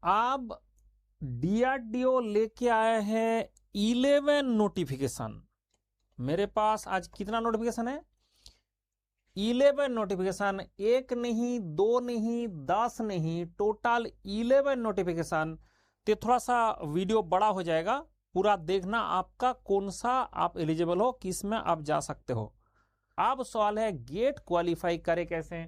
अब डीआरडीओ लेके आया है 11 नोटिफिकेशन। मेरे पास आज कितना नोटिफिकेशन है? 11 नोटिफिकेशन। एक नहीं, दो नहीं, 10 नहीं, टोटल 11 नोटिफिकेशन। तो थोड़ा सा वीडियो बड़ा हो जाएगा, पूरा देखना आपका कौन सा आप एलिजिबल हो, किस में आप जा सकते हो। अब सवाल है गेट क्वालिफाई करे कैसे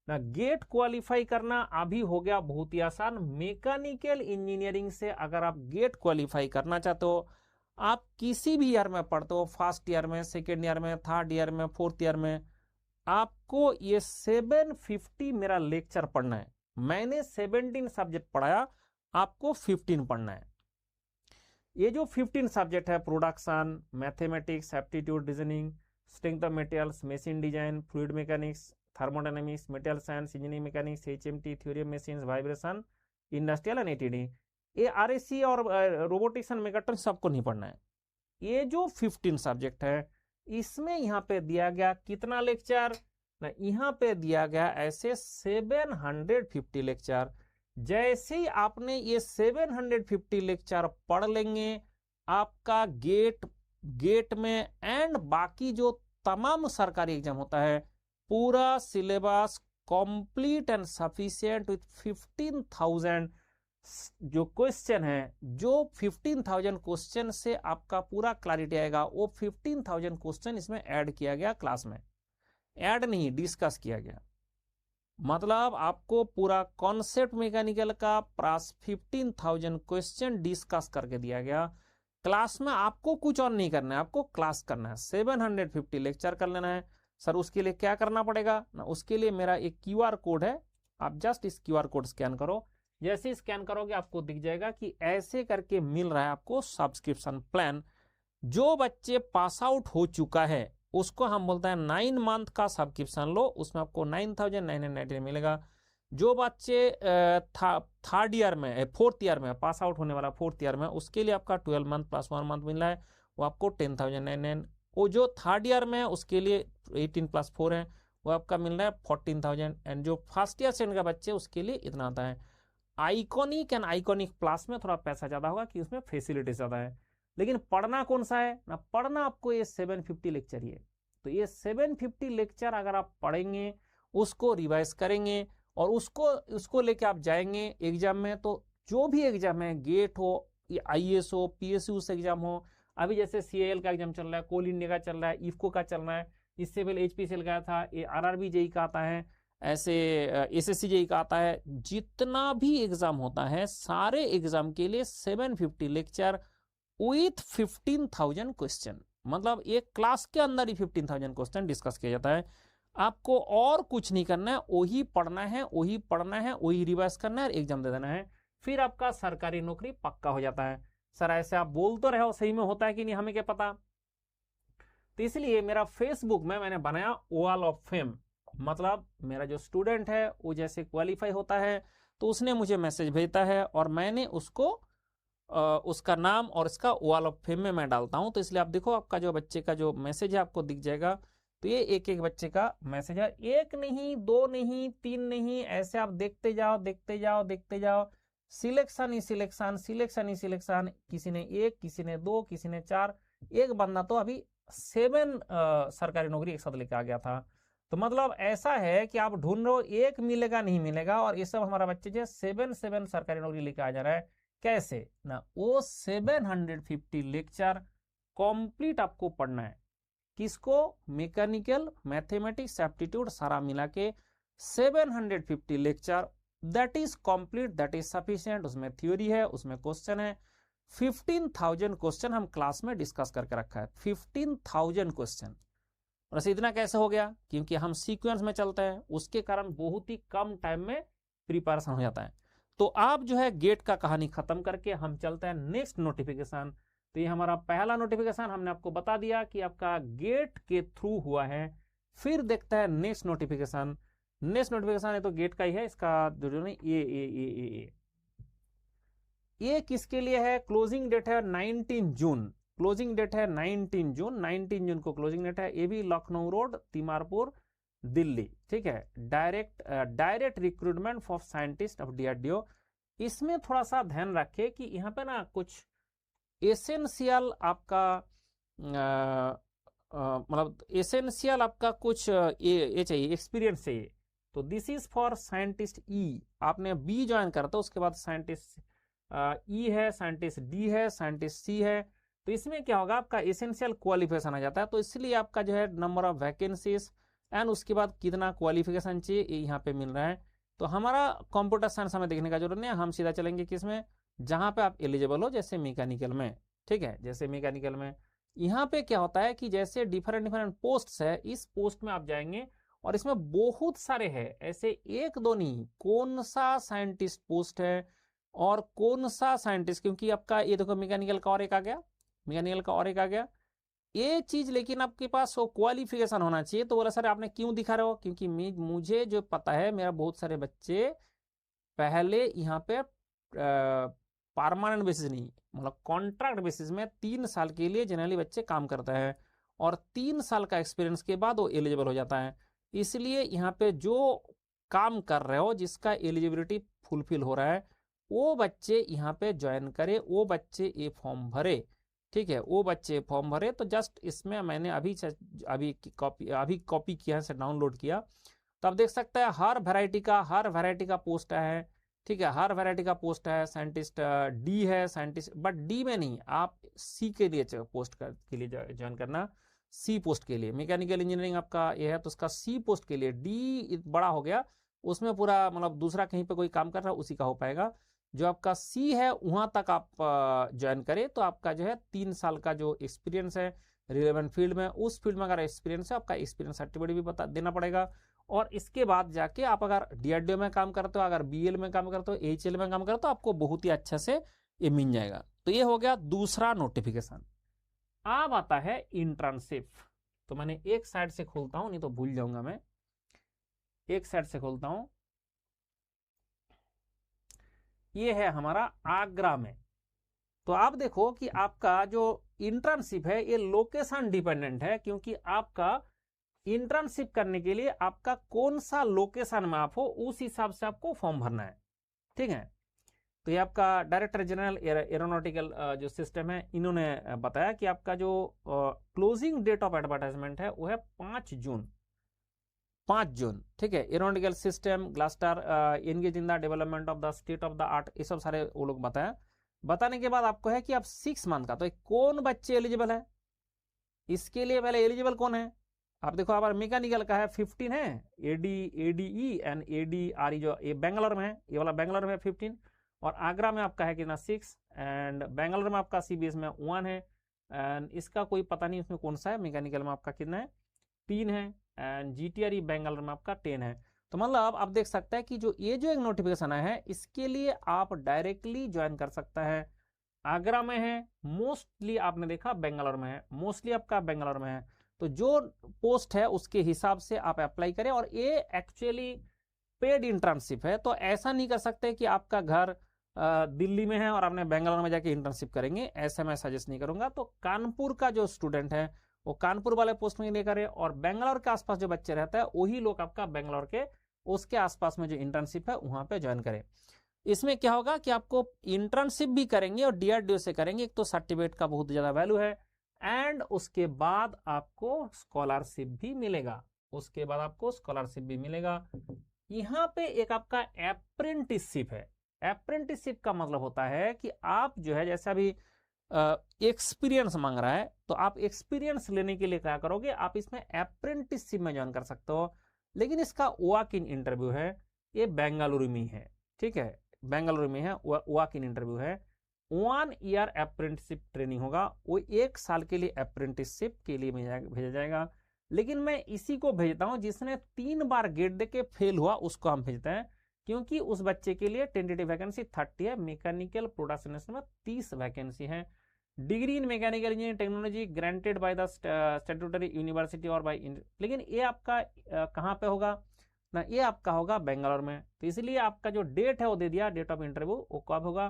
ना। गेट क्वालिफाई करना अभी हो गया बहुत ही आसान। मैकेनिकल इंजीनियरिंग से अगर आप गेट क्वालिफाई करना चाहते हो, आप किसी भी ईयर में पढ़ते हो, फर्स्ट ईयर में, सेकेंड ईयर में, थर्ड ईयर में, फोर्थ ईयर में, आपको ये 750 मेरा लेक्चर पढ़ना है। मैंने 17 सब्जेक्ट पढ़ाया, आपको 15 पढ़ना है। ये जो 15 सब्जेक्ट है, production, mathematics, aptitude, reasoning, strength of materials, machine design, fluid mechanics, thermodynamics, material science, engineering mechanics, HMT, theory of machines, vibration, industrial and ATD, ये आरएसी और रोबोटिक्स एंड मेगाट्रॉनिक्स सबको नहीं पढ़ना है। ये जो 15 सब्जेक्ट है, इसमें यहाँ पे दिया गया कितना लेक्चर ना, यहाँ पे दिया गया ऐसे 750 लेक्चर। जैसे ही आपने ये 750 लेक्चर पढ़ लेंगे, आपका गेट में एंड बाकी जो तमाम सरकारी एग्जाम होता है, पूरा syllabus complete and sufficient with 15,000 जो क्वेश्चन है, जो 15,000 क्वेश्चन से आपका पूरा क्लैरिटी आएगा, वो 15,000 क्वेश्चन इसमें ऐड किया गया। क्लास में ऐड नहीं, डिस्कस किया गया। मतलब आपको पूरा कॉन्सेप्ट मैकेनिकल का प्लस 15,000 क्वेश्चन डिस्कस करके दिया गया। क्लास में आपको कुछ और नहीं करना है, आपको क्लास करना है, 750 लेक्चर कर लेना है। सर उसके लिए क्या करना पड़ेगा ना, उसके लिए मेरा एक क्यूआर कोड है, आप जस्ट इस क्यूआर कोड स्कैन करो। जैसे ही स्कैन करोगे आपको दिख जाएगा कि ऐसे करके मिल रहा है आपको सब्सक्रिप्शन प्लान। जो बच्चे पास आउट हो चुका है उसको हम बोलते हैं 9 मंथ का सब्सक्रिप्शन लो, उसमें आपको 9,990 मिलेगा। जो बच्चे थर्ड ईयर में, फोर्थ ईयर में पास आउट होने वाला, फोर्थ ईयर में, उसके लिए आपका 12 मंथ प्लस 1 मंथ मिल रहा है, वो आपको 10,999। वो जो थर्ड ईयर में है उसके लिए 18 प्लस 4 है, वो आपका मिल रहा है 14,000। एंड जो फर्स्ट ईयर से इनका बच्चे उसके लिए इतना आता है। आइकॉनिक एंड आइकॉनिक प्लस में थोड़ा पैसा ज्यादा होगा कि उसमें फैसिलिटी ज्यादा है। लेकिन पढ़ना कौन सा है ना, पढ़ना आपको ये 750 लेक्चर ही है। तो ये 750 लेक्चर अगर आप पढ़ेंगे, उसको रिवाइज करेंगे और उसको लेके आप जाएंगे एग्जाम में, तो जो भी एग्जाम है, गेट हो, आईएएस हो, पीएसयू से एग्जाम हो, अभी जैसे सीएल का एग्जाम चल रहा है, कोल इंडिया का चल रहा है, इफको का चल रहा है, इससे पहले एचपीसीएल का था, ये आरआरबी जेई का आता है, ऐसे एसएससी जेई का आता है। जितना भी एग्जाम होता है, सारे एग्जाम के लिए 750 लेक्चर विथ 15,000 क्वेश्चन। मतलब एक क्लास के अंदर ही 15,000 क्वेश्चन डिस्कस किया जाता है। आपको और कुछ नहीं करना है, वही पढ़ना है, वही पढ़ना है, वही रिवाइज करना है और एग्जाम दे देना है, फिर आपका सरकारी नौकरी पक्का हो जाता है। सर ऐसे आप बोल तो रहे हो, सही में होता है कि नहीं हमें क्या पता। तो इसलिए मेरा फेसबुक में मैंने बनाया वॉल ऑफ फेम। मतलब मेरा जो स्टूडेंट है वो जैसे क्वालिफाई होता है तो उसने मुझे मैसेज भेजता है और मैंने उसको उसका नाम और इसका वॉल ऑफ फेम में मैं डालता हूं। तो इसलिए आप देखो, आपका जो बच्चे का जो मैसेज है आपको दिख जाएगा। तो ये एक एक बच्चे का मैसेज है, एक नहीं, दो नहीं, तीन नहीं, ऐसे आप देखते जाओ देखते जाओ देखते जाओ। सिलेक्शन ही सिलेक्शन, सिलेक्शन ही सिलेक्शन। किसी ने एक, किसी ने दो, किसी ने चार। एक बंदा तो अभी 7 सरकारी नौकरी एक साथ लेके आ गया था। तो मतलब ऐसा है कि आप ढूंढ रहे हो, एक मिलेगा नहीं मिलेगा, और ये सब हमारा बच्चे जो 7 सरकारी नौकरी लेके आ जा रहा है। कैसे ना, वो 750 लेक्चर कंप्लीट आपको पढ़ना है। किसको? मैकेनिकल, मैथमेटिक्स, एप्टीट्यूड सारा मिला के 750 lecture. That is complete, that is sufficient. उसमें थ्योरी है, उसमें क्वेश्चन है। 15,000 क्वेश्चन हम क्लास में डिस्कस करके रखा है, 15,000 क्वेश्चन। और ऐसे इतना कैसे हो गया? क्योंकि हम सीक्वेंस में चलते हैं, उसके कारण बहुत ही कम टाइम में प्रिपरेशन हो जाता है। तो आप जो है गेट का कहानी खत्म करके हम चलते हैं नेक्स्ट नोटिफिकेशन। तो ये हमारा पहला नोटिफिकेशन हमने आपको बता दिया कि आपका गेट के थ्रू हुआ है। फिर देखते हैं नेक्स्ट नोटिफिकेशन। नेक्स्ट नोटिफिकेशन है तो गेट का ही है, इसका जो नहीं ये किसके लिए है? क्लोजिंग डेट है 19 जून। क्लोजिंग डेट है 19 जून, 19 जून को क्लोजिंग डेट है। ये भी लखनऊ रोड, तिमारपुर, दिल्ली। ठीक है, direct recruitment for scientist of DRDO. इसमें थोड़ा सा ध्यान रखें कि यहाँ पे ना कुछ एसेंशियल आपका मतलब एसेंशियल आपका कुछ ये चाहिए, एक्सपीरियंस चाहिए। तो दिस इज फॉर साइंटिस्ट ई, आपने बी ज्वाइन करता उसके बाद साइंटिस्ट ई है, साइंटिस्ट डी है, साइंटिस्ट सी है। तो इसमें क्या होगा, आपका एसेंशियल क्वालिफिकेशन आ जाता है। तो इसलिए आपका जो है नंबर ऑफ वैकेंसीज एंड उसके बाद कितना क्वालिफिकेशन चाहिए ये यहाँ पे मिल रहा है। तो हमारा कंप्यूटर साइंस हमें देखने का जरूरत नहीं है, हम सीधा चलेंगे किसमें, जहाँ पे आप एलिजिबल हो, जैसे मैकेनिकल में। ठीक है, जैसे मैकेनिकल में यहाँ पे क्या होता है कि जैसे डिफरेंट डिफरेंट पोस्ट है, इस पोस्ट में आप जाएंगे और इसमें बहुत सारे हैं, ऐसे एक दो नहीं, कौन सा साइंटिस्ट पोस्ट है और कौन सा साइंटिस्ट, क्योंकि आपका ये देखो मैकेनिकल का और एक आ गया, मैकेनिकल का और एक आ गया ये चीज, लेकिन आपके पास वो क्वालिफिकेशन होना चाहिए। तो बोला सर आपने क्यों दिखा रहे हो, क्योंकि मुझे जो पता है मेरा बहुत सारे बच्चे पहले यहाँ पे परमानेंट बेसिस नहीं, मतलब कॉन्ट्रैक्ट बेसिस में 3 साल के लिए जनरली बच्चे काम करते हैं और 3 साल का एक्सपीरियंस के बाद वो एलिजिबल हो जाता है। इसलिए यहाँ पे जो काम कर रहे हो, जिसका एलिजिबिलिटी फुलफिल हो रहा है, वो बच्चे यहाँ पे ज्वाइन करे, वो बच्चे ये फॉर्म भरे। ठीक है, वो बच्चे फॉर्म भरे। तो जस्ट इसमें मैंने अभी कॉपी किया है, डाउनलोड किया, तो आप देख सकते हैं हर वैरायटी का पोस्ट है। ठीक है, हर वैरायटी का पोस्ट है। साइंटिस्ट डी है, साइंटिस्ट, बट डी में नहीं, आप सी के लिए पोस्ट के लिए ज्वाइन करना, सी पोस्ट के लिए। मैकेनिकल इंजीनियरिंग आपका ये है तो उसका सी पोस्ट के लिए, डी बड़ा हो गया, उसमें पूरा मतलब दूसरा कहीं पे कोई काम कर रहा है उसी का हो पाएगा। जो आपका सी है वहां तक आप ज्वाइन करें तो आपका जो है 3 साल का जो एक्सपीरियंस है रिलेवेंट फील्ड में, उस फील्ड में अगर एक्सपीरियंस है, आपका एक्सपीरियंस सर्टिफिकेट भी बता देना पड़ेगा। और इसके बाद जाके आप अगर डीआरडीओ में काम करते हो, अगर बीएल में काम करते हो, एचएल में काम करते हो, आपको बहुत ही अच्छे से ये मिल जाएगा। तो ये हो गया दूसरा नोटिफिकेशन। अब आता है इंटर्नशिप। तो मैंने एक साइड से खोलता हूं, नहीं तो भूल जाऊंगा मैं, एक साइड से खोलता हूं। ये है हमारा आगरा में। तो आप देखो कि आपका जो इंटर्नशिप है ये लोकेशन डिपेंडेंट है, क्योंकि आपका इंटर्नशिप करने के लिए आपका कौन सा लोकेशन में आप हो उस हिसाब से आपको फॉर्म भरना है। ठीक है, तो ये आपका डायरेक्टर जनरल एरोनॉटिकल जो सिस्टम है, इन्होंने बताया कि आपका जो क्लोजिंग डेट ऑफ एडवर्टाइजमेंट है वो है 5 जून। 5 जून, ठीक है। Aeronautical system ग्लास्टर engage in the development of the state of the art, ये सब सारे वो लोग बताया। बताने के बाद आपको है कि आप 6 मंथ का, तो कौन बच्चे एलिजिबल है इसके लिए, पहले एलिजिबल कौन है आप देखो। हमारा मैकेनिकल का है 15 है, एडीई एंड एडीआरई जो ये बेंगलोर में है, ये वाला बेंगलोर में 15, और आगरा में आपका है कितना 6, एंड बेंगलोर में आपका सीबीएस में 1 है, एंड इसका कोई पता नहीं उसमें कौन सा है। मैकेनिकल में आपका कितना है 3 है, एंड जीटीआरई बेंगलोर में आपका 10 है। तो मतलब आप देख सकते हैं कि जो ये जो एक नोटिफिकेशन आया है इसके लिए आप डायरेक्टली ज्वाइन कर सकता है। आगरा में है, मोस्टली आपने देखा बेंगलोर में है, मोस्टली आपका बेंगलोर में है। तो जो पोस्ट है उसके हिसाब से आप अप्लाई करें, और ये एक्चुअली पेड इंटर्नशिप है। तो ऐसा नहीं कर सकते कि आपका घर दिल्ली में है और आपने बेंगलोर में जाके इंटर्नशिप करेंगे, ऐसा मैं सजेस्ट नहीं करूंगा। तो कानपुर का जो स्टूडेंट है वो कानपुर वाले पोस्ट में नहीं करे, और बेंगलोर के आसपास जो बच्चे रहते हैं वही लोग आपका बेंगलोर के उसके आसपास में जो इंटर्नशिप है वहां पे ज्वाइन करें। इसमें क्या होगा कि आपको इंटर्नशिप भी करेंगे और डीआरडीओ से करेंगे, एक तो सर्टिफिकेट का बहुत ज्यादा वैल्यू है, एंड उसके बाद आपको स्कॉलरशिप भी मिलेगा, उसके बाद आपको स्कॉलरशिप भी मिलेगा। यहाँ पे एक आपका अप्रेंटिसशिप है। अप्रेंटिसशिप का मतलब होता है कि आप जो है जैसे अभी एक्सपीरियंस मांग रहा है, तो आप एक्सपीरियंस लेने के लिए क्या करोगे, आप इसमें अप्रेंटिसशिप में ज्वाइन कर सकते हो। लेकिन इसका वॉक इन इंटरव्यू है, ये बेंगलुरु में है। ठीक है, बेंगलुरु में है, वॉक इन इंटरव्यू है। 1 ईयर अप्रेंटिसशिप ट्रेनिंग होगा, वो 1 साल के लिए अप्रेंटिसशिप के लिए भेजा जाएगा। लेकिन मैं इसी को भेजता हूं जिसने 3 बार गेट दे के फेल हुआ, उसको हम भेजते हैं, क्योंकि उस बच्चे के लिए टेंटेटिव वैकेंसी 30 है। मैकेनिकल प्रोडक्शन में 30 वैकेंसी है। Degree in mechanical engineering technology granted by the statutory university और बाय, लेकिन ये आपका कहाँ पे होगा ना, ये आपका होगा बेंगलोर में। तो इसलिए आपका जो डेट है वो दे दिया, डेट ऑफ इंटरव्यू वो कब होगा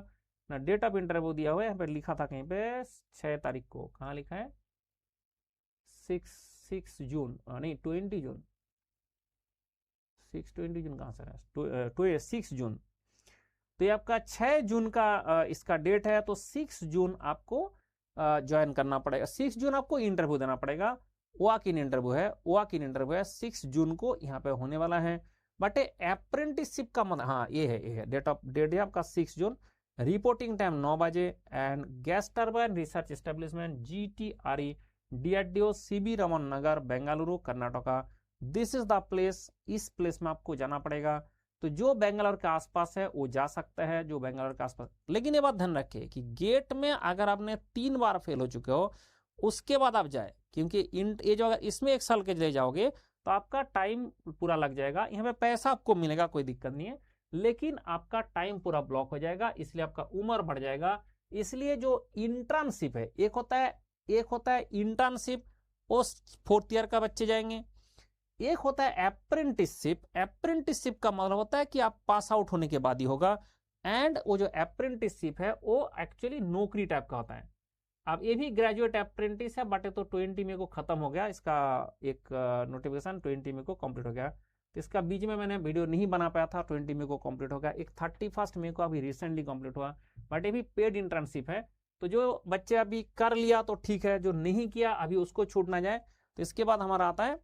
ना, डेट ऑफ इंटरव्यू दिया हुआ है यहाँ पे, लिखा था कहीं पे 6 तारीख को, कहाँ लिखा है 6 जून, नहीं 20 जून, 20 जून कहाँ से है, 6 जून। तो ये आपका 6 जून का इसका डेट है, तो 6 जून आपको ज्वाइन करना पड़ेगा। 6 जून आपको इंटरव्यू देना पड़ेगा, वॉक इन इंटरव्यू है, वॉक इन इंटरव्यू है 6 जून को यहाँ पे होने वाला है। बट अप्रेंटिसशिप का मतलब, हाँ ये है डेट है आपका 6 जून। रिपोर्टिंग टाइम 9 बजे and gas turbine research establishment GTRE DRDO CB Raman Nagar Bengaluru Karnataka. This is the place, इस प्लेस में आपको जाना पड़ेगा। तो जो बेंगलोर के आसपास है वो जा सकता है, जो बेंगलोर के आसपास। लेकिन ये बात ध्यान रखिए कि गेट में अगर आपने 3 बार फेल हो चुके हो उसके बाद आप जाए, क्योंकि ये जो अगर इसमें 1 साल के लिए जाओगे तो आपका टाइम पूरा लग जाएगा। यहाँ पे पैसा आपको मिलेगा, कोई दिक्कत नहीं है, लेकिन आपका टाइम पूरा ब्लॉक हो जाएगा, इसलिए आपका उम्र बढ़ जाएगा। इसलिए जो इंटर्नशिप है, एक होता है इंटर्नशिप, पोस्ट 4th ईयर का बच्चे जाएंगे। एक होता है अप्रेंटिसशिप। अप्रेंटिसशिप का मतलब होता है कि आप पास आउट होने के बाद ही होगा। एंड वो जो अप्रेंटिसशिप है वो एक्चुअली नौकरी टाइप का होता है। अब ये भी ग्रेजुएट अप्रेंटिस है, बट तो 20 मई को खत्म हो गया इसका एक नोटिफिकेशन, 20 मई को कंप्लीट हो गया। तो इसका बीच में मैंने वीडियो नहीं बना पाया था, 20 मई को कंप्लीट हो गया। एक 31 मई को अभी रिसेंटली कंप्लीट हुआ, बट ये भी पेड इंटर्नशिप है। तो जो बच्चे अभी कर लिया तो ठीक है, जो नहीं किया अभी उसको छूट ना जाए। तो इसके बाद हमारा आता है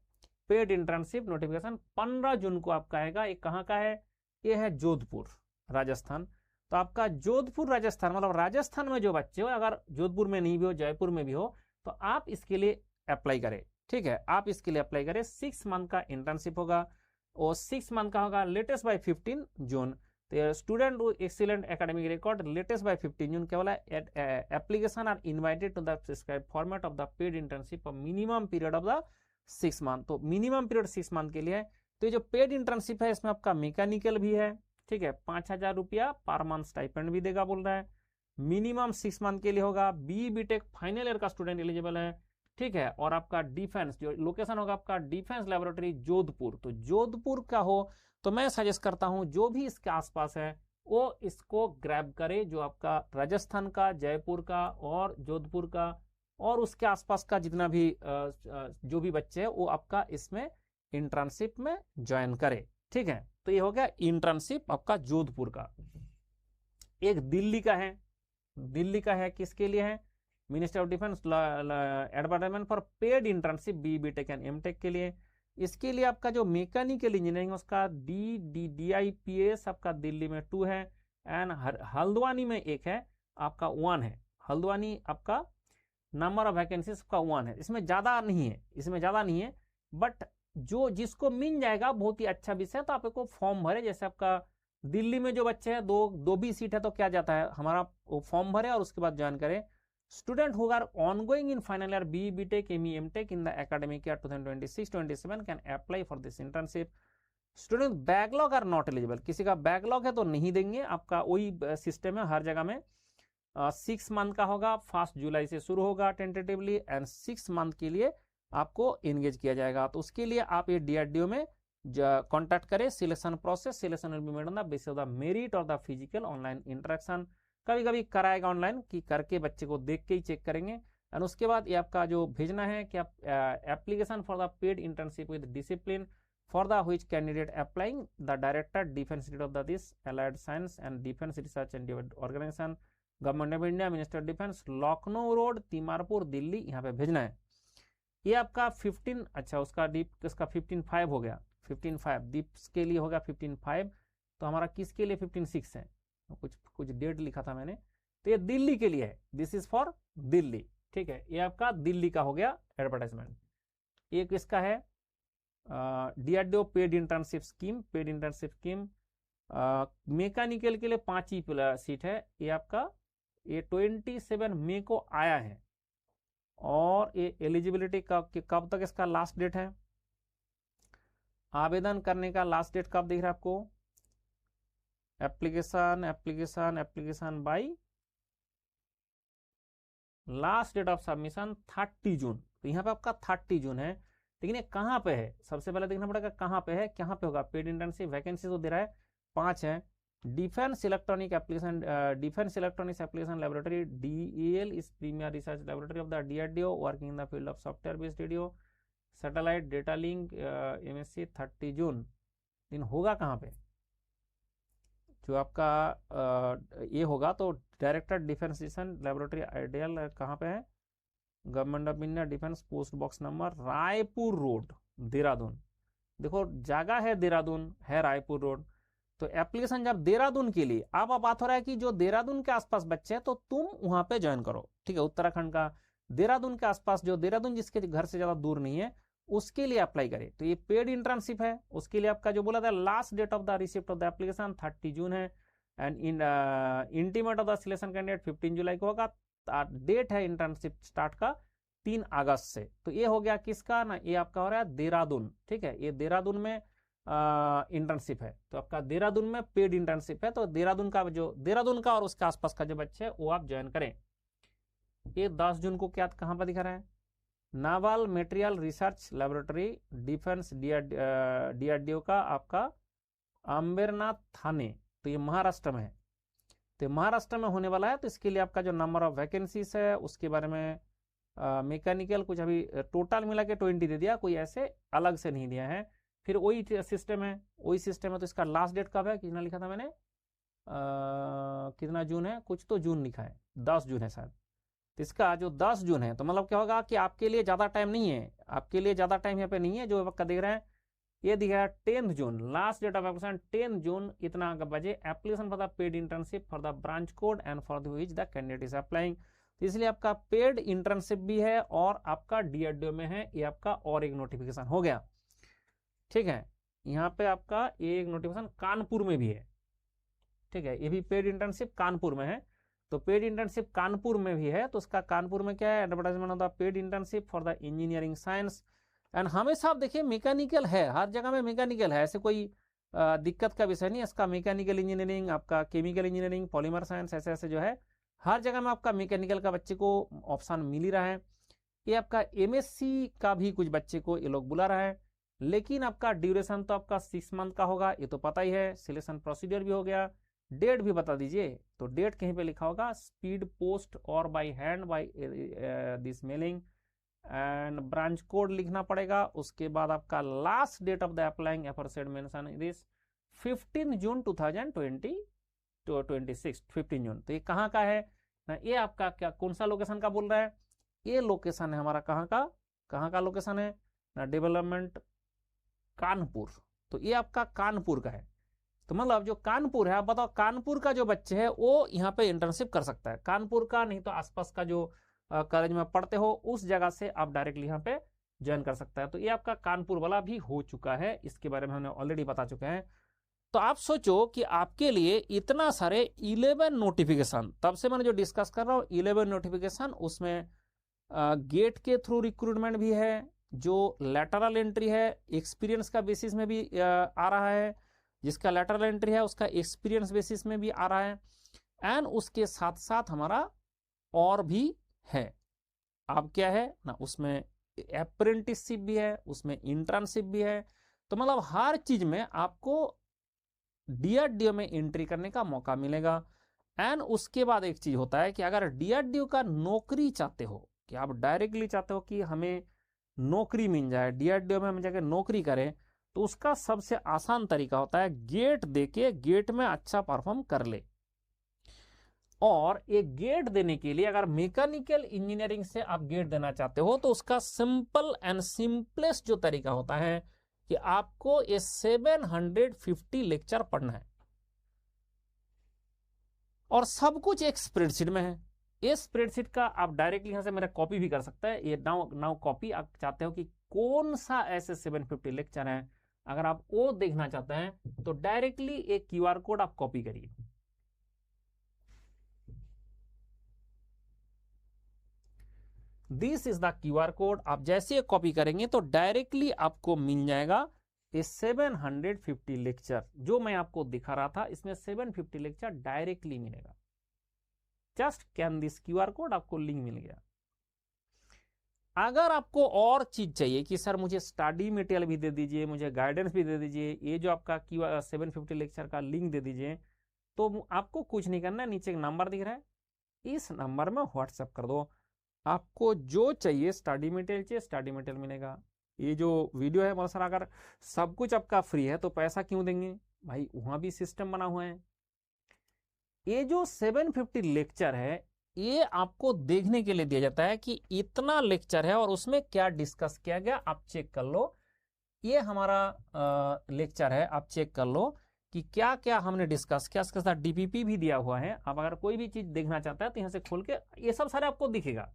पेड इंटर्नशिप नोटिफिकेशन, 15 जून को आपका आएगा। ये कहाँ का है? ये है जोधपुर राजस्थान। तो आपका जोधपुर राजस्थान, मतलब राजस्थान में जो बच्चे हो, अगर जोधपुर में नहीं भी हो, जयपुर में भी हो, तो आप इसके लिए अप्लाई करें। ठीक है, आप इसके लिए अप्लाई करें। 6 मंथ का इंटर्नशिप होगा और 6 मंथ का होगा, लेटेस्ट बाय 15 जून। तो student excellent academic record latest by 15 June केवल application are invited to the prescribe format of the paid internship for minimum period of the 6 month. तो minimum period 6 month के लिए है। तो ये जो पेड इंटर्नशिप है इसमें आपका मैकेनिकल भी है, ठीक है, 5000 रुपया पर मंथ स्टाइपेंड भी देगा बोल रहा है। मिनिमम 6 मंथ के लिए होगा। BTech फाइनल ईयर का स्टूडेंट एलिजिबल है, ठीक है। और आपका डिफेंस, जो लोकेशन होगा आपका डिफेंस लेबोरेटरी जोधपुर। तो जोधपुर का हो तो मैं सजेस्ट करता हूं जो भी इसके आसपास है वो इसको ग्रैब करे, जो आपका राजस्थान का, जयपुर का और जोधपुर का और उसके आसपास का जितना भी जो भी बच्चे हैं वो आपका इसमें इंटर्नशिप में ज्वाइन करे, ठीक है। तो ये हो गया इंटर्नशिप आपका जोधपुर का। एक दिल्ली का है, दिल्ली का है किसके लिए है? Minister of defence advertisement for paid internship BTech and MTech के लिए। इसके लिए आपका जो मैकेनिकल इंजीनियरिंग उसका DIPS आपका दिल्ली में 2 है एंड हल्द्वानी में 1 है, आपका 1 है। हल्द्वानी आपका नंबर ऑफ वैकेंसीज का 1 है, इसमें ज्यादा नहीं है, इसमें ज्यादा नहीं है। बट जो जिसको मिल जाएगा बहुत ही अच्छा विषय, तो आप एक फॉर्म भरे। जैसे आपका दिल्ली में जो बच्चे हैं दो भी सीट है, तो क्या जाता है हमारा वो फॉर्म भरे और उसके बाद ज्वाइन करें। Student who are ongoing in final year BTech ME MTech in the academic year 2026-27 can apply for this internship. Student backlog are not eligible, किसी का बैकलॉग है तो नहीं देंगे, आपका वही सिस्टम है हर जगह में। 6 मंथ का होगा, 1 जुलाई से शुरू होगा टेंटेटिवली एंड 6 मंथ के लिए आपको एंगेज किया जाएगा। तो उसके लिए आप ये DRDO में कॉन्टैक्ट करें। Selection process, selection will be made on the basis of the merit और द फिजिकल ऑनलाइन इंटरेक्शन। कभी कभी कराएगा ऑनलाइन कि करके बच्चे को देख के ही चेक करेंगे। एंड उसके बाद ये आपका जो भेजना है कि आप application for the paid internship with discipline for the which candidate applying the director defence institute of the this allied science and defence research and organisation government of India minister defence Lucknow road Timarpur Delhi, यहाँ पे भेजना है। ये आपका 15, अच्छा उसका deep इसका 15/5 हो गया, 15/5 दीप के लिए होगा 15/5। तो हमारा किसके लिए 15/6 है? कुछ डेट लिखा था मैंने, तो ये दिल्ली के लिए है, दिस इज फॉर दिल्ली, ठीक है। ये आपका दिल्ली का हो गया एडवर्टाइजमेंट। एक इसका है DRDO paid internship scheme, paid internship scheme mechanical के लिए 5 ही सीट है। ये आपका ये 27 मई को आया है और ये एलिजिबिलिटी कब तक इसका लास्ट डेट है? आवेदन करने का लास्ट डेट कब दिख रहा है आपको? Application application application by last date of submission 30 June. तो यहाँ पे आपका 30 जून है, लेकिन ये कहाँ पे है? सबसे पहले देखना पड़ेगा कहाँ पे है, कहाँ पे होगा। पेड इंटर्नशिप वैकेंसी तो दे रहा है 5 है। Defence electronic application, defence electronics application laboratory DEL is premiere research laboratory of the DRDO working in the field of software based radio satellite data link MSc 30 जून। दिन होगा कहाँ पे? जो आपका ये होगा तो डायरेक्टर डिफेंस लेबोरेटरी आइडियल कहाँ पे है, government of India defence post box number Raipur road Dehradun. देखो जगह है देहरादून, है रायपुर रोड। तो एप्लीकेशन जब देहरादून के लिए, अब बात हो रहा है कि जो देहरादून के आसपास बच्चे हैं तो तुम वहां पे ज्वाइन करो, ठीक है। उत्तराखंड का देहरादून के आसपास, जो देहरादून जिसके घर से ज्यादा दूर नहीं है, उसके लिए अप्लाई करें। तो ये पेड इंटर्नशिप है, उसके लिए आपका जो बोला था last date of the receipt of the application 30 June है, and intimate of the selection candidate 15 July को होगा। डेट है इंटर्नशिप स्टार्ट का 3 अगस्त से। तो ये हो गया किसका ना, ये आपका हो रहा है देहरादून, ठीक है। ये देहरादून में इंटर्नशिप है, तो आपका देहरादून में पेड इंटर्नशिप है। तो देहरादून का जो देहरादून का और उसके आसपास का जो बच्चे है वो आप ज्वाइन करें। ये 10 जून को क्या कहां पर दिखा रहा है, novel material research laboratory defence DRDO का आपका अंबेरनाथ थाने, तो ये महाराष्ट्र में है। तो महाराष्ट्र में होने वाला है। तो इसके लिए आपका जो नंबर ऑफ वैकेंसीज है उसके बारे में मैकेनिकल कुछ अभी टोटल मिला के 20 दे दिया, कोई ऐसे अलग से नहीं दिया है। फिर वही सिस्टम है, वही सिस्टम है। तो इसका लास्ट डेट कब है, कितना लिखा था मैंने, कितना जून है, कुछ तो जून लिखा है, 10 जून है शायद। तो इसका जो 10 जून है, तो मतलब क्या होगा कि आपके लिए ज़्यादा टाइम नहीं है, आपके लिए ज़्यादा टाइम यहाँ पे नहीं है। जो आपका देख रहे हैं ये दिखा है 10 जून, लास्ट डेट ऑफ एप्लीकेशन 10 जून इतना बजे। Application for the paid internship for the branch code and for which the candidate is applying. तो इसलिए आपका पेड इंटर्नशिप भी है और आपका डीआरडीओ में है। ये आपका और एक नोटिफिकेशन हो गया, ठीक है। यहाँ पे आपका एक नोटिफिकेशन कानपुर में भी है, ठीक है। ये भी पेड इंटर्नशिप कानपुर में है। तो पेड इंटर्नशिप कानपुर में भी है। तो उसका कानपुर में क्या है, advertisement of the paid internship for the engineering science. And हमेशा आप देखिए मैकेनिकल है, हर जगह में मैकेनिकल है, ऐसे कोई दिक्कत का विषय नहीं। इसका मैकेनिकल इंजीनियरिंग, आपका केमिकल इंजीनियरिंग, पॉलीमर साइंस, ऐसे ऐसे जो है हर जगह में आपका मैकेनिकल का बच्चे को ऑप्शन मिल ही रहा है। ये आपका एमएससी का भी कुछ बच्चे को ये लोग बुला रहा है। लेकिन आपका ड्यूरेशन तो आपका 6 मंथ का होगा, ये तो पता ही है। सिलेक्शन प्रोसीजर भी हो गया, डेट भी बता दीजिए। तो डेट कहीं पे लिखा होगा, स्पीड पोस्ट और by hand by this mailing, and branch code लिखना पड़ेगा। उसके बाद आपका last date of the applying एफर्सेड mention is 15 June 2020 to 26 15 June. तो ये कहाँ का है ना, ये आपका क्या कौन सा लोकेशन का बोल रहा है, ये लोकेशन है हमारा कहाँ का लोकेशन है ना, डेवलपमेंट कानपुर। तो ये आपका कानपुर का है। तो मतलब जो कानपुर है, आप बताओ कानपुर का जो बच्चे है वो यहाँ पे इंटर्नशिप कर सकता है, कानपुर का नहीं तो आसपास का जो कॉलेज में पढ़ते हो उस जगह से आप डायरेक्टली यहाँ पे ज्वाइन कर सकता है। तो ये आपका कानपुर वाला भी हो चुका है, इसके बारे में हमने ऑलरेडी बता चुके हैं। तो आप सोचो कि आपके लिए इतना सारे 11 नोटिफिकेशन, तब से मैंने जो डिस्कस कर रहा हूँ 11 नोटिफिकेशन, उसमें गेट के थ्रू रिक्रूटमेंट भी है, जो लेटरल एंट्री है एक्सपीरियंस का बेसिस में भी आ रहा है, जिसका लेटरल एंट्री है उसका एक्सपीरियंस बेसिस में भी आ रहा है। एंड उसके साथ साथ हमारा और भी है, अब क्या है ना, उसमें अप्रेंटिसशिप भी है, उसमें इंटर्नशिप भी है। तो मतलब हर चीज में आपको डीआरडीओ में एंट्री करने का मौका मिलेगा। एंड उसके बाद एक चीज होता है कि अगर डीआरडीओ का नौकरी चाहते हो, कि आप डायरेक्टली चाहते हो कि हमें नौकरी मिल जाए, डीआरडीओ में हम जाकर नौकरी करें, तो उसका सबसे आसान तरीका होता है गेट देके गेट में अच्छा परफॉर्म कर ले। और एक गेट देने के लिए अगर मैकेनिकल इंजीनियरिंग से आप गेट देना चाहते हो तो उसका सिंपल एंड सिंपलेस्ट जो तरीका होता है कि आपको ये 750 लेक्चर पढ़ना है और सब कुछ एक स्प्रेडशीट में है। ये स्प्रेडशीट का आप डायरेक्टली यहां से मेरा कॉपी भी कर सकता है। ये नाउ कॉपी आप चाहते हो कि कौन सा ऐसे 750 लेक्चर है, अगर आप वो देखना चाहते हैं तो डायरेक्टली एक क्यूआर कोड आप कॉपी करिए। This is the QR code. आप जैसे कॉपी करेंगे तो डायरेक्टली आपको मिल जाएगा ये 750 लेक्चर जो मैं आपको दिखा रहा था, इसमें 750 लेक्चर डायरेक्टली मिलेगा। Just scan this QR code, आपको लिंक मिल गया। अगर आपको और चीज चाहिए कि सर मुझे स्टडी मटेरियल भी दे दीजिए, मुझे गाइडेंस भी दे दीजिए, ये जो आपका 750 लेक्चर का लिंक दे दीजिए, तो आपको कुछ नहीं करना है। नीचे एक नंबर दिख रहा है, इस नंबर में व्हाट्सएप कर दो। आपको जो चाहिए स्टडी मटेरियल चाहिए, स्टडी मटेरियल मिलेगा। ये जो वीडियो है बहुत सारा, अगर सब कुछ आपका फ्री है तो पैसा क्यों देंगे भाई, वहां भी सिस्टम बना हुआ है। ये जो 750 लेक्चर है ये आपको देखने के लिए दिया जाता है कि इतना लेक्चर है और उसमें क्या डिस्कस किया गया, आप चेक कर लो। ये हमारा लेक्चर है, आप चेक कर लो कि क्या क्या हमने डिस्कस किया। इसके साथ डीपीपी भी दिया हुआ है। आप अगर कोई भी चीज देखना चाहता है तो यहाँ से खोल के ये सब सारे आपको दिखेगा।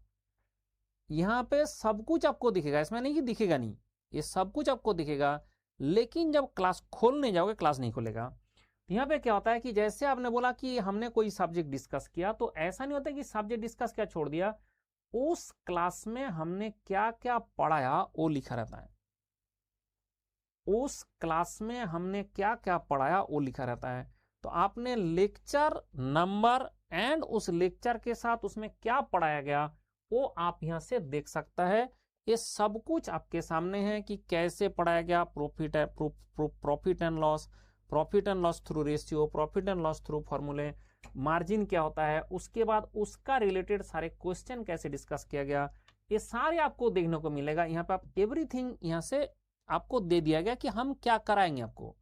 यहाँ पे सब कुछ आपको दिखेगा, इसमें नहीं कि दिखेगा नहीं, ये सब कुछ आपको दिखेगा। लेकिन जब क्लास खोलने जाओगे क्लास नहीं खुलेगा। यहाँ पे क्या होता है कि जैसे आपने बोला कि हमने कोई सब्जेक्ट डिस्कस किया, तो ऐसा नहीं होता कि सब्जेक्ट डिस्कस किया छोड़ दिया, उस क्लास में हमने क्या क्या पढ़ाया वो लिखा रहता है। उस क्लास में हमने क्या क्या पढ़ाया वो लिखा रहता है। तो आपने लेक्चर नंबर एंड उस लेक्चर के साथ उसमें क्या पढ़ाया गया वो आप यहां से देख सकता है। ये सब कुछ आपके सामने है कि कैसे पढ़ाया गया, profit and loss through ratio, profit and loss through फॉर्मूले, मार्जिन क्या होता है, उसके बाद उसका रिलेटेड सारे क्वेश्चन कैसे डिस्कस किया गया, ये सारे आपको देखने को मिलेगा। यहाँ पे आप एवरीथिंग यहाँ से आपको दे दिया गया कि हम क्या कराएंगे आपको।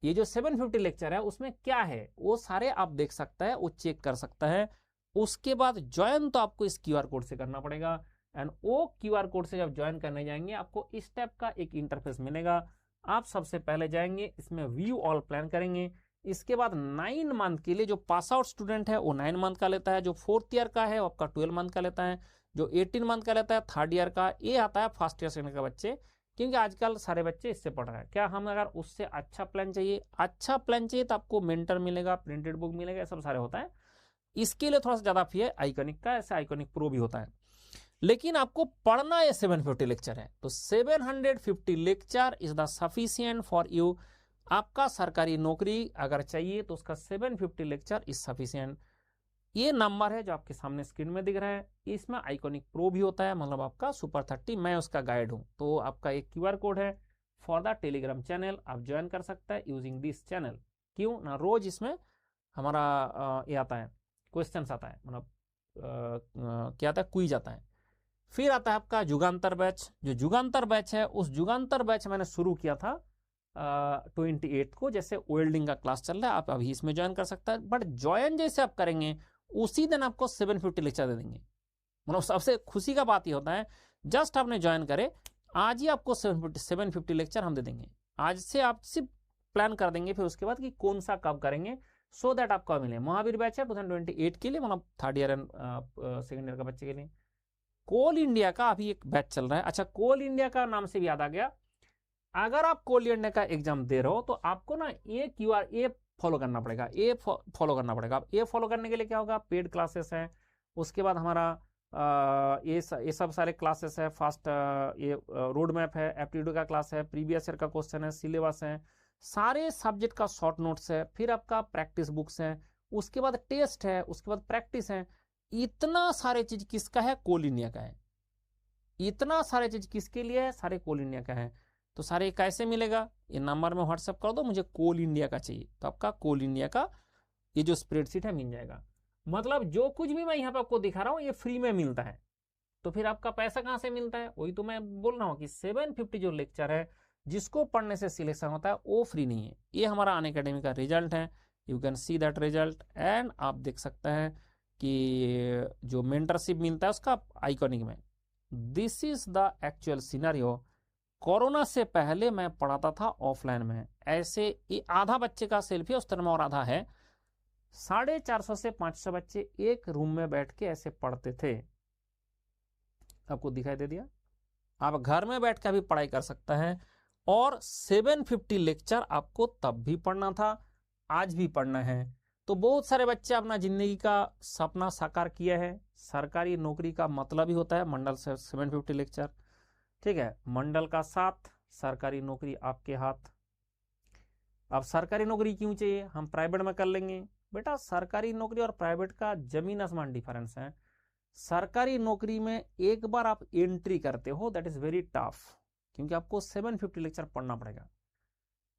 ये जो 750 लेक्चर है उसमें क्या है वो सारे आप देख सकता है, वो चेक कर सकता है। उसके बाद ज्वाइन तो आपको इस क्यूआर कोड से करना पड़ेगा, एंड वो क्यूआर कोड से जब ज्वाइन करने जाएंगे आपको इस टाइप का एक इंटरफेस मिलेगा। आप सबसे पहले जाएंगे, इसमें व्यू ऑल प्लान करेंगे। इसके बाद 9 मंथ के लिए जो पास आउट स्टूडेंट है वो 9 मंथ का लेता है, जो 4th ईयर का है वो आपका 12 मंथ का लेता है, जो 18 मंथ का लेता है 3rd ईयर का, ये आता है फर्स्ट ईयर सेकंड का बच्चे, क्योंकि आजकल सारे बच्चे इससे पढ़ रहे हैं। क्या हम अगर उससे अच्छा प्लान चाहिए तो आपको मेंटर मिलेगा, प्रिंटेड बुक मिलेगा, सब सारे होता है। इसके लिए थोड़ा सा ज्यादा फी है आइकॉनिक का, ऐसे आइकॉनिक प्रो भी होता है। लेकिन आपको पढ़ना ये 750 लेक्चर है, तो 750 lecture is the sufficient for you. आपका सरकारी नौकरी अगर चाहिए तो उसका 750 लेक्चर इज सफिशिएंट। ये नंबर है जो आपके सामने स्क्रीन में दिख रहा है, इसमें आइकॉनिक प्रो भी होता है, मतलब आपका सुपर 30, मैं उसका गाइड हूं। तो आपका एक क्यूआर कोड है फॉर द टेलीग्राम चैनल, आप ज्वाइन कर सकते हैं यूजिंग दिस चैनल। क्यों ना, रोज इसमें हमारा ये आता है, क्वेश्चन आता है, मतलब क्या आता है, क्विज आता है। फिर आता है आपका जुगांतर बैच। जो जुगांतर बैच है उस जुगांतर बैच मैंने शुरू किया था 28 को, जैसे वेल्डिंग का क्लास चल रहा है, आप अभी इसमें ज्वाइन कर सकते हैं। बट ज्वाइन जैसे आप करेंगे उसी दिन आपको 750 लेक्चर दे देंगे। मतलब सबसे खुशी का बात ये होता है, जस्ट आपने ज्वाइन करे आज ही आपको 750 लेक्चर हम दे देंगे। आज से आप सिर्फ प्लान कर देंगे फिर उसके बाद कि कौन सा कब करेंगे, सो दैट आपको मिले। महावीर बैच है 2028 के लिए, मतलब 3rd year and 2nd year का बच्चे के लिए। कोल इंडिया का अभी एक बैच चल रहा है। अच्छा, कोल इंडिया का नाम से भी याद आ गया, अगर आप कोल इंडिया का एग्जाम दे रहे हो तो आपको ना ये क्यूआर ये फॉलो करना पड़ेगा, ये फॉलो करना पड़ेगा। ये फॉलो करने के लिए क्या होगा, पेड क्लासेस है, उसके बाद हमारा ये सब सारे क्लासेस है, फास्ट ये रोड मैप है, एप्टीट्यूड का क्लास है, प्रीवियस ईयर का क्वेश्चन है, सिलेबस है, सारे सब्जेक्ट का शॉर्ट नोट्स है, फिर आपका प्रैक्टिस बुक्स है, उसके बाद टेस्ट है, उसके बाद प्रैक्टिस है। इतना सारे चीज किसका है, कोल इंडिया का है। इतना सारे चीज किसके लिए है, सारे कोल इंडिया का है। तो सारे कैसे मिलेगा, ये नंबर में व्हाट्सएप कर दो, मुझे कोल इंडिया का चाहिए, तो आपका कोल इंडिया का ये जो स्प्रेडशीट है मिल जाएगा। मतलब जो कुछ भी मैं यहाँ पे आपको दिखा रहा हूँ ये फ्री में मिलता है, तो फिर आपका पैसा कहाँ से मिलता है, वही तो मैं बोल रहा हूँ कि 750 जो लेक्चर है जिसको पढ़ने से सिलेक्शन होता है वो फ्री नहीं है। ये हमारा अनअकैडमी का रिजल्ट है, you can see that result, and आप देख सकते हैं कि जो मेंटरशिप मिलता है उसका आइकॉनिक में। This is the actual scenario. Corona से पहले मैं पढ़ाता था ऑफलाइन में, ऐसे ये आधा बच्चे का सेल्फी उस तरह में और आधा है, 450 से 500 बच्चे एक रूम में बैठ के ऐसे पढ़ते थे। आपको दिखाई दे दिया, आप घर में बैठ के भी पढ़ाई कर सकता है। और 750 लेक्चर आपको तब भी पढ़ना था, आज भी पढ़ना है। तो बहुत सारे बच्चे अपना जिंदगी का सपना साकार किया है। सरकारी नौकरी का मतलब ही होता है मंडल से 750 लेक्चर, ठीक है। मंडल का साथ, सरकारी नौकरी आपके हाथ। अब सरकारी नौकरी क्यों चाहिए, हम प्राइवेट में कर लेंगे। बेटा सरकारी नौकरी और प्राइवेट का जमीन आसमान डिफरेंस है। सरकारी नौकरी में एक बार आप एंट्री करते हो दैट इज वेरी टफ, क्योंकि आपको 750 लेक्चर पढ़ना पड़ेगा।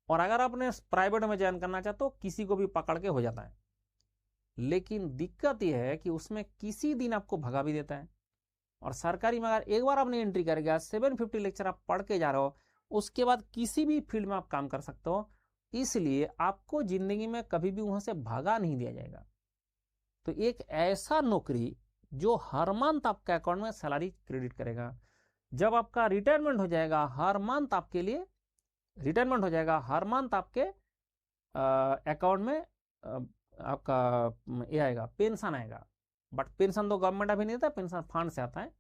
और अगर आपने प्राइवेट में ज्वाइन करना चाहते हो किसी को भी पकड़ के हो जाता है, लेकिन दिक्कत यह है कि उसमें किसी दिन आपको भगा भी देता है। और सरकारी में अगर एक बार आपने एंट्री कर गया, 750 लेक्चर आप पढ़ के जा रहे हो, उसके बाद किसी भी फील्ड में आप काम कर सकते हो। इसलिए आपको जिंदगी में कभी भी वहां से भगा नहीं दिया जाएगा। तो एक ऐसा नौकरी जो हर मंथ आपके अकाउंट में सैलरी क्रेडिट करेगा। जब आपका रिटायरमेंट हो जाएगा, हर मंथ आपके लिए रिटायरमेंट हो जाएगा, हर मंथ आपके अकाउंट में आपका ये आएगा, पेंशन आएगा। बट पेंशन तो गवर्नमेंट अभी नहीं देता, पेंशन फंड से आता है।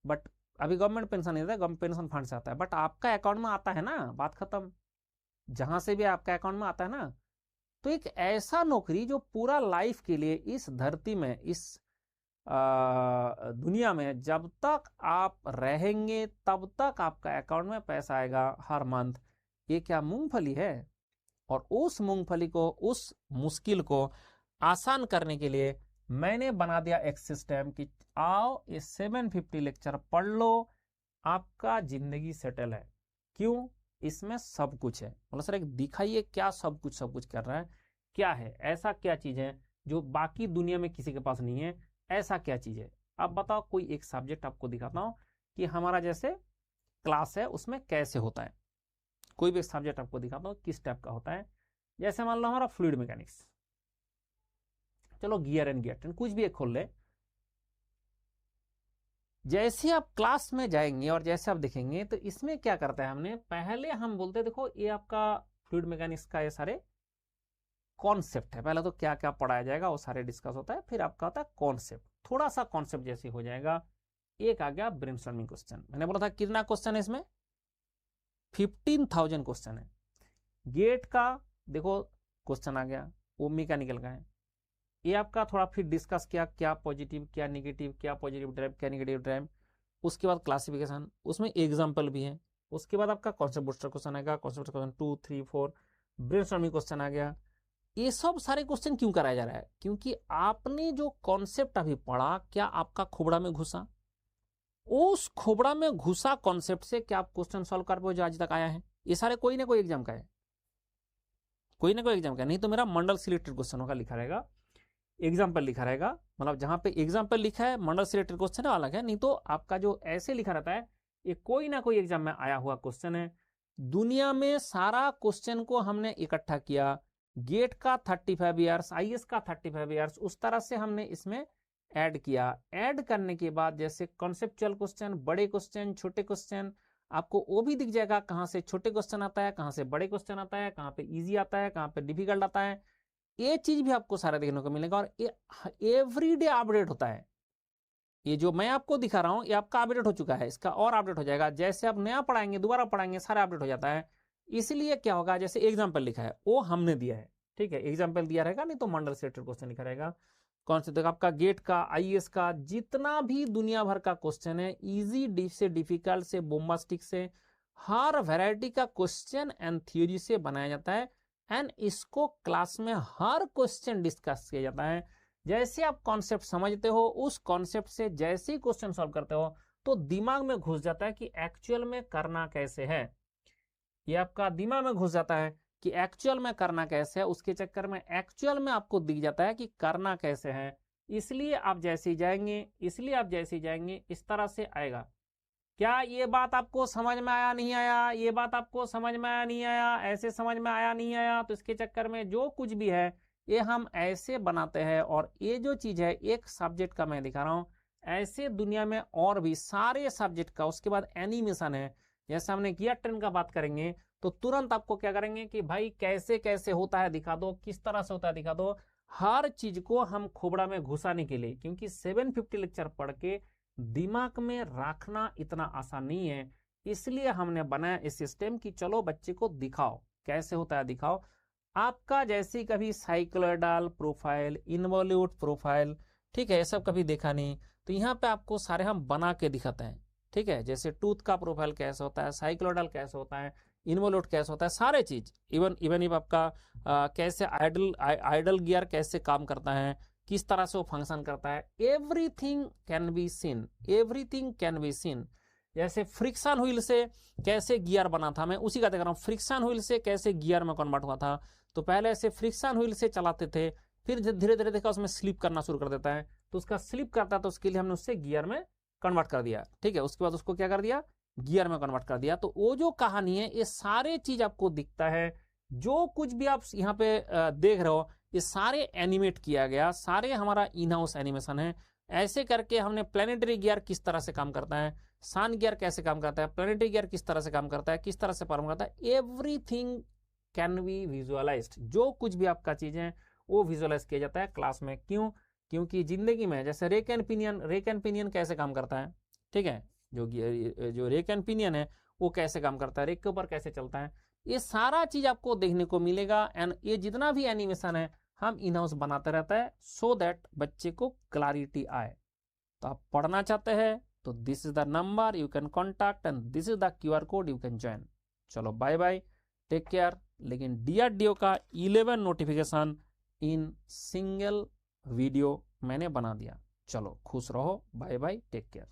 बट अभी गवर्नमेंट पेंशन नहीं देता, गवर्नमेंट पेंशन फंड से आता है। बट आपका अकाउंट में आता है ना, बात खत्म। जहां से भी आपका अकाउंट में आता है ना, तो एक ऐसा नौकरी जो पूरा लाइफ के लिए इस धरती में, इस दुनिया में जब तक आप रहेंगे तब तक आपका अकाउंट में पैसा आएगा हर मंथ। ये क्या मूंगफली है? और उस मूंगफली को, उस मुश्किल को आसान करने के लिए मैंने बना दिया एक सिस्टम कि आओ ये 750 लेक्चर पढ़ लो, आपका जिंदगी सेटल है। क्यों? इसमें सब कुछ है। मतलब सर एक दिखाइए क्या सब कुछ कर रहा है, क्या है ऐसा, क्या चीज है जो बाकी दुनिया में किसी के पास नहीं है, ऐसा क्या चीज है? अब बताओ, कोई एक सब्जेक्ट आपको दिखाता हूं कि हमारा जैसे क्लास है उसमें कैसे होता है। कोई भी एक सब्जेक्ट आपको दिखाता हूं किस टाइप का होता है। जैसे मान लो हमारा फ्लूइड मैकेनिक्स, चलो गियर एंड गियर ट्रेन, कुछ भी एक खोल ले। जैसे आप क्लास में जाएंगे और जैसे आप देखेंगे तो इसमें क्या करता है, हमने पहले हम बोलते देखो ये आपका फ्लूइड मैकेनिक्स का ये सारे कॉन्सेप्ट है। पहले तो क्या क्या पढ़ाया जाएगा वो सारे डिस्कस होता है, फिर आपका होता है कॉन्सेप्ट। थोड़ा सा कॉन्सेप्ट जैसे हो जाएगा, एक आ गया ब्रेनस्टॉर्मिंग क्वेश्चन। मैंने बोला था कितना क्वेश्चन है इसमें, 15,000 क्वेश्चन है। गेट का देखो क्वेश्चन आ गया, वो मैकेनिकल का है। ये आपका थोड़ा फिर डिस्कस किया, क्या पॉजिटिव क्या निगेटिव, क्या पॉजिटिव ड्राइव क्या निगेटिव ड्राइव। उसके बाद क्लासिफिकेशन, उसमें एग्जाम्पल भी है। उसके बाद आपका कॉन्सेप्ट बूस्टर क्वेश्चन आएगा, कॉन्सेप्ट क्वेश्चन 2, 3, 4, ब्रेनस्टॉर्मिंग क्वेश्चन आ गया। ये सब सारे क्वेश्चन क्यों कराया जा रहा है? क्योंकि आपने जो कॉन्सेप्ट अभी पढ़ा, क्या आपका खोपड़ा में घुसा? उस खोपड़ा में घुसा कॉन्सेप्ट से क्या आप क्वेश्चन सॉल्व कर पाओ जो आज तक आया है? ये सारे कोई ना कोई एग्जाम का है, कोई ना कोई एग्जाम का। नहीं तो मेरा मंडल सिलेक्टेड क्वेश्चन होगा, लिखा रहेगा एग्जाम्पल लिखा रहेगा। मतलब जहां पे एग्जाम्पल लिखा है मंडल सिलेक्टेड क्वेश्चन है अलग है, नहीं तो आपका जो ऐसे लिखा रहता है ये कोई ना कोई एग्जाम में आया हुआ क्वेश्चन है। दुनिया में सारा क्वेश्चन को हमने इकट्ठा किया, गेट का 35 ईयर्स, आईएएस का 35 ईयर्स, उस तरह से हमने इसमें ऐड किया। ऐड करने के बाद जैसे कॉन्सेप्चुअल क्वेश्चन, बड़े क्वेश्चन, छोटे क्वेश्चन, आपको वो भी दिख जाएगा कहां से छोटे क्वेश्चन आता है, कहां से बड़े क्वेश्चन आता है, कहां पे इजी आता है, कहां पे डिफिकल्ट आता है। ये चीज भी आपको सारा देखने को मिलेगा। और ये एवरीडे अपडेट होता है। ये जो मैं आपको दिखा रहा हूं ये आपका अपडेट हो चुका है, इसका और अपडेट हो जाएगा। जैसे आप नया पढ़ाएंगे, दोबारा पढ़ाएंगे, सारा अपडेट हो जाता है। इसलिए क्या होगा, जैसे एग्जाम्पल लिखा है वो हमने दिया है, ठीक है, एग्जाम्पल दिया रहेगा, नहीं तो मंडल सेलेक्टेड क्वेश्चन लिखा रहेगा। कौन से? आपका गेट का, आईएएस का, जितना भी दुनिया भर का क्वेश्चन है, इजी से डिफिकल्ट से बोम्बास्टिक से, हर वैरायटी का क्वेश्चन एंड थ्योरी से बनाया जाता है। एंड इसको क्लास में हर क्वेश्चन डिस्कस किया जाता है। जैसे आप कॉन्सेप्ट समझते हो, उस कॉन्सेप्ट से जैसे ही क्वेश्चन सॉल्व करते हो तो दिमाग में घुस जाता है कि एक्चुअल में करना कैसे है। ये आपका दिमाग में घुस जाता है कि एक्चुअल में करना कैसे है। उसके चक्कर में एक्चुअल में आपको दिख जाता है कि करना कैसे है। इसलिए आप जैसे ही जाएंगे, इस तरह से आएगा। क्या ये बात आपको समझ में आया, नहीं आया? ये बात आपको समझ में आया, नहीं आया? ऐसे समझ में आया, नहीं आया? तो इसके चक्कर में जो कुछ भी है ये हम ऐसे बनाते हैं। और ये जो चीज है एक सब्जेक्ट का मैं दिखा रहा हूं, ऐसे दुनिया में और भी सारे सब्जेक्ट का। उसके बाद एनिमेशन है, जैसे हमने गियर ट्रेन का बात करेंगे तो तुरंत आपको क्या करेंगे कि भाई कैसे कैसे होता है दिखा दो, किस तरह से होता है दिखा दो। हर चीज को हम खोपड़ा में घुसाने के लिए, क्योंकि 750 लेक्चर पढ़ के दिमाग में रखना इतना आसान नहीं है, इसलिए हमने बनाया इस सिस्टम की चलो बच्चे को दिखाओ कैसे होता है, दिखाओ। आपका जैसे कभी साइक्लोइडल प्रोफाइल, इन्वोल्यूट प्रोफाइल, ठीक है, ये सब कभी देखा नहीं, तो यहाँ पे आपको सारे हम बना के दिखाते हैं, ठीक है। जैसे टूथ का प्रोफाइल कैसे होता है, साइक्लोइडल कैसे होता है, इन्वोल्यूट कैसे होता है, सारे चीज। इवन आपका कैसे आइडल गियर कैसे काम करता है, किस तरह से वो फंक्शन करता है, everything can be seen, everything can be seen. जैसे फ्रिक्शन व्हील से कैसे गियर बना था, मैं उसी का देख रहा हूँ। फ्रिक्शन व्हील से कैसे गियर में कन्वर्ट हुआ था, तो पहले ऐसे फ्रिक्शन व्हील से चलाते थे, फिर धीरे धीरे देखा उसमें स्लिप करना शुरू कर देता है, तो उसका स्लिप करता है तो उसके लिए हमने उससे गियर में कन्वर्ट कर दिया, ठीक है। उसके बाद उसको क्या कर दिया, गियर में कन्वर्ट कर दिया। तो वो जो कहानी है ये सारे चीज आपको दिखता है। जो कुछ भी आप यहाँ पे देख रहे हो ये सारे एनिमेट किया गया, सारे हमारा इन हाउस एनिमेशन है। ऐसे करके हमने प्लेनेटरी गियर किस तरह से काम करता है, सन गियर कैसे काम करता है, प्लेनेटरी गियर किस तरह से काम करता है, किस तरह से परफॉर्म करता है, एवरीथिंग कैन बी विजुअलाइज्ड। जो कुछ भी आपका चीजें हैं वो विजुअलाइज किया जाता है क्लास में। क्यों? क्योंकि जिंदगी में जैसे रेक एंड पिनियन कैसे काम करता है, ठीक है, जो रेक एंड पिनियन है वो कैसे काम करता है, रेक के ऊपर कैसे चलता है, ये सारा चीज आपको देखने को मिलेगा। एंड ये जितना भी एनिमेशन है हम इन हाउस बनाते रहता है सो दैट बच्चे को क्लैरिटी आए। तो आप पढ़ना चाहते हैं तो this is the number you can contact and this is the QR code you can join. चलो बाय बाय, टेक केयर। लेकिन DRDO का 11 नोटिफिकेशन इन सिंगल वीडियो मैंने बना दिया। चलो खुश रहो, बाय बाय, टेक केयर।